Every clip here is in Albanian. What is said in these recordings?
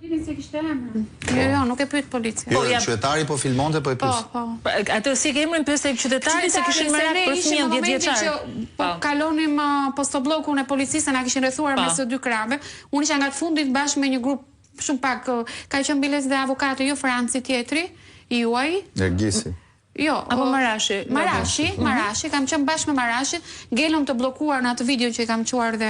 Dini se kishte emrin. Jo, nuk e pyet policia. Jo, qytetari po filmonte, po e pyet. Po. Atë si ke emrin pyet se qytetari se kishin merak për fëmijën 10 vjeçar. Po kalonim postobllokun e policisë, na kishin rrethuar me së dy krave. Unë isha nga të fundit bashkë me një grup shumë pak, ka qenë biles dhe avokatë, jo Franci tjetri, i juaj. Nergisi. Jo, apo Marashi. Marashi, kam qenë bashkë me Marashin, ngelëm të bllokuar në atë video që i kam quar dhe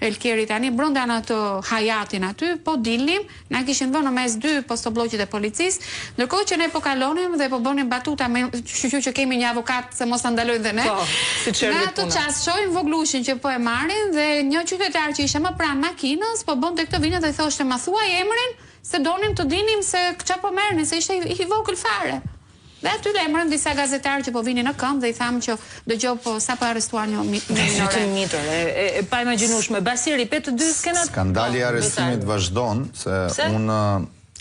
Elkeri tani, brenda në atë hajatin aty, po dilnim, na kishin vënë mes dy postobllokit e policisë, ndërkohë që ne po kalonim dhe po bënim batuta me që kemi një avokat se mos ta ndalojnë dhe ne. Po, si çerdhi puna. Në atë çast shohim voglushin që po e marrin dhe një qytetar që ishte më pranë makinës, po bënte këtë vinjë dhe i thoshte ma thuaj emrin se donim të dinim se çfarë po merrni, se ishte i vogël fare. Dhe aty dhe emrën disa gazetarë që po vini në këmbë dhe i thamë që dëgjoj po sa po arrestuar një minore. E pa imagjinueshme. Basiri, pe të dy skenat. Skandali i arrestimit vazhdon se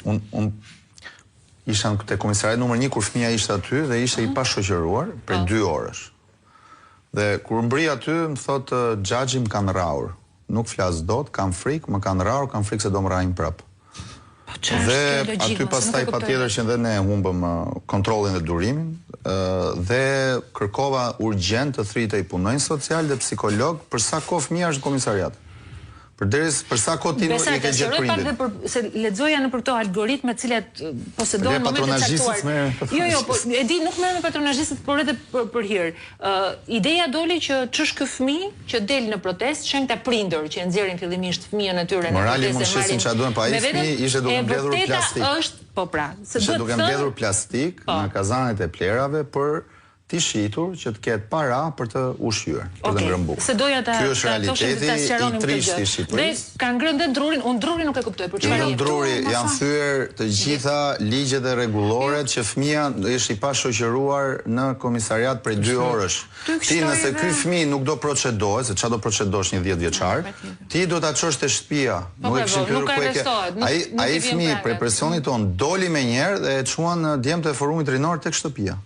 un isha te komisariat numër 1 kur fëmia ishte aty dhe ishte i pashoqëruar për 2 orësh. Dhe kur mbri aty më thotë xhaxhi më kanë rraur. Nuk flas dot, kam frikë, më kanë rraur, kam frikë se do më rrajnë prap. Dhe aty pastaj patjetër që dhe ne humbëm kontrollin dhe durimin dhe kërkova urgjent të thritej punonjës social dhe psikolog për sa kohë fëmia është në komisariat. Për sa kohë ti nuk e ke gjetë prindin. Se lexoja në për këto algoritme të cilat posedojnë momentet caktuar. Jo, po e di nuk merr me patronazhistët, por edhe për hir. Ideja doli që ç'është ky fëmijë që del në protestë, shenjta prindër që e nxjerrin fillimisht fëmijën e tyre në protestë. Morali mund shesin ç'a duan, pa ai fëmijë ishte duke mbledhur plastik. Është po pra, se duke mbledhur plastik në kazanet e plerave për ti shitur që të ketë para për të ushqyer, për të ngrëmbuar. Se doja ta ky është realiteti i trisht i Shqipërisë. Dhe kanë ngrënë dhe drurin, unë drurin nuk e kuptoj për çfarë. Druri janë thyer të gjitha ligjet e rregulloret që fëmia është i pashoqëruar në komisariat për 2 orësh. Ti nëse ky fëmijë nuk do procedohet, se ç'a do procedosh një 10 vjeçar, ti do ta çosh te shtëpia. Nuk e kishin kryer ku e ke. Ai fëmijë për presionit ton doli më njëherë dhe e çuan djemtë e forumit rinor tek shtëpia.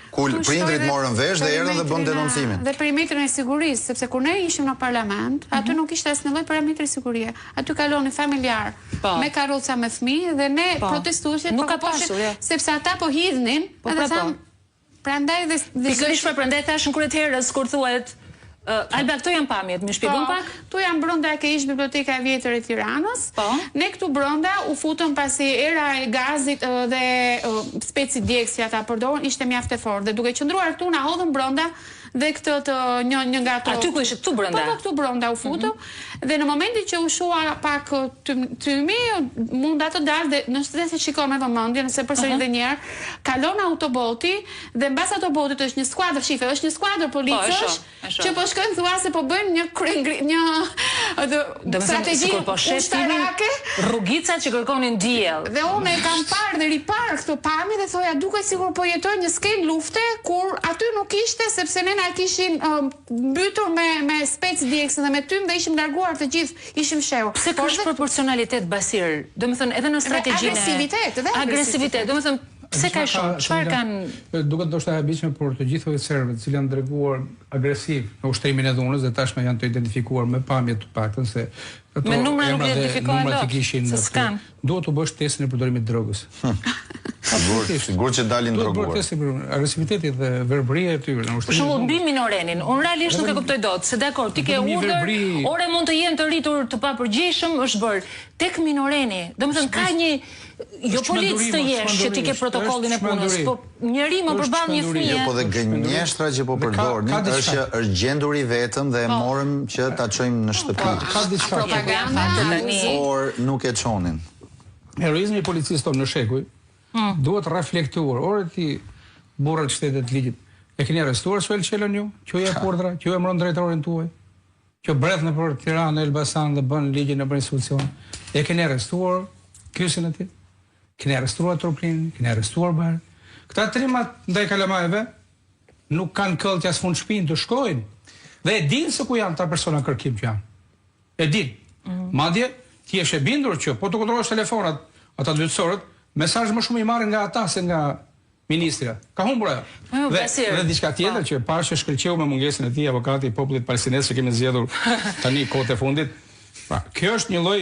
Kur prindrit morën vesh dhe erdhën dhe bën denoncimin. Dhe perimetrin e sigurisë, sepse kur ne ishim në parlament, aty nuk ishte asnjë lloj perimetri sigurie. Aty kaloni familjar me karroca me fëmijë dhe ne protestuesit nuk ka pasur, sepse ata po hidhnin, edhe tham prandaj dhe pikërisht prandaj thashën kur herës kur thuhet Alba, këto janë pamjet, më shpjegon pak? Këtu janë brenda ke ish biblioteka e vjetër e Tiranës. Ne këtu brenda u futëm pasi era e gazit dhe speci djegësi ata përdorën ishte mjaft e fortë. Dhe duke qëndruar këtu na hodhën brenda dhe këtë të një nga ato. Aty ku ishte këtu brenda? Po këtu brenda u futëm. Dhe në momentin që u shua pak tymi, mund atë dalë dhe nëse se shikon me vëmendje, nëse përsëri edhe një herë, kalon autoboti dhe mbas autobotit është një skuadër shife, është një skuadër policësh që po shkojnë thuase po bëjnë një strategji ushtarake, rrugicat që kërkonin diell. Dhe unë e kam parë dhe ripar këtë pamje dhe thoja duke sigur po jetoj një skenë lufte kur aty nuk ishte sepse ne na kishin mbytur me spec djegësi dhe me tym dhe ishim larguar të gjithë, ishim shehur. Pse ka proporcionalitet Basir? Domethënë edhe në strategjinë agresivitet, domethënë pse ka shumë? Çfarë kanë? Duket ndoshta e habitshme por të gjithë oficerët të cilë janë treguar agresiv në ushtrimin e dhunës dhe tashmë janë të identifikuar me pamje të paktën se me numra nuk identifikohen lot. S'kan. Duhet të bësh testin e përdorimit të drogës. Sigur që dalin droguar. Agresiviteti dhe verbëria e tyre në ushtrimin. Për shembull mbi minorenin, unë realisht nuk e kuptoj dot, se dakor, ti ke urdhër, ore mund të jenë të rritur të papërgjegjshëm, është bër. Tek minoreni, domethënë ka një jo policë të jesh që ti ke protokollin e punës, po njëri më përball një fëmije. Jo, po dhe gënjeshtra që po përdorni është gjendur i vetëm dhe e morëm që ta çojmë në shtëpi. Ka diçka por nuk e çonin. Heroizmi i policisë tonë në shekuj duhet reflektuar. Ore ti burrat shtetet ligjit, e keni arrestuar Suel Qelën ju? Që e urdhra, që e mbron drejtorin tuaj? Që bredh nëpër Tiranë, Elbasan dhe bën ligjin nëpër institucion. E keni arrestuar kysin e tij? Keni arrestuar Turplin, keni arrestuar Bar. Këta trimat ndaj kalamajve nuk kanë këll që as fund shtëpinë të shkojnë. Dhe e dinë se ku janë ta persona kërkim që janë. E dinë. Madje ti je e bindur që po të kontrollosh telefonat ata dytësorët, mesazh më shumë i marrin nga ata se nga ministra. Ka humbur ajo. Dhe diçka tjetër që pashë shkëlqeu me mungesën e tij avokati i popullit palestinez që kemi zgjedhur tani kohët e fundit. Pra, kjo është një lloj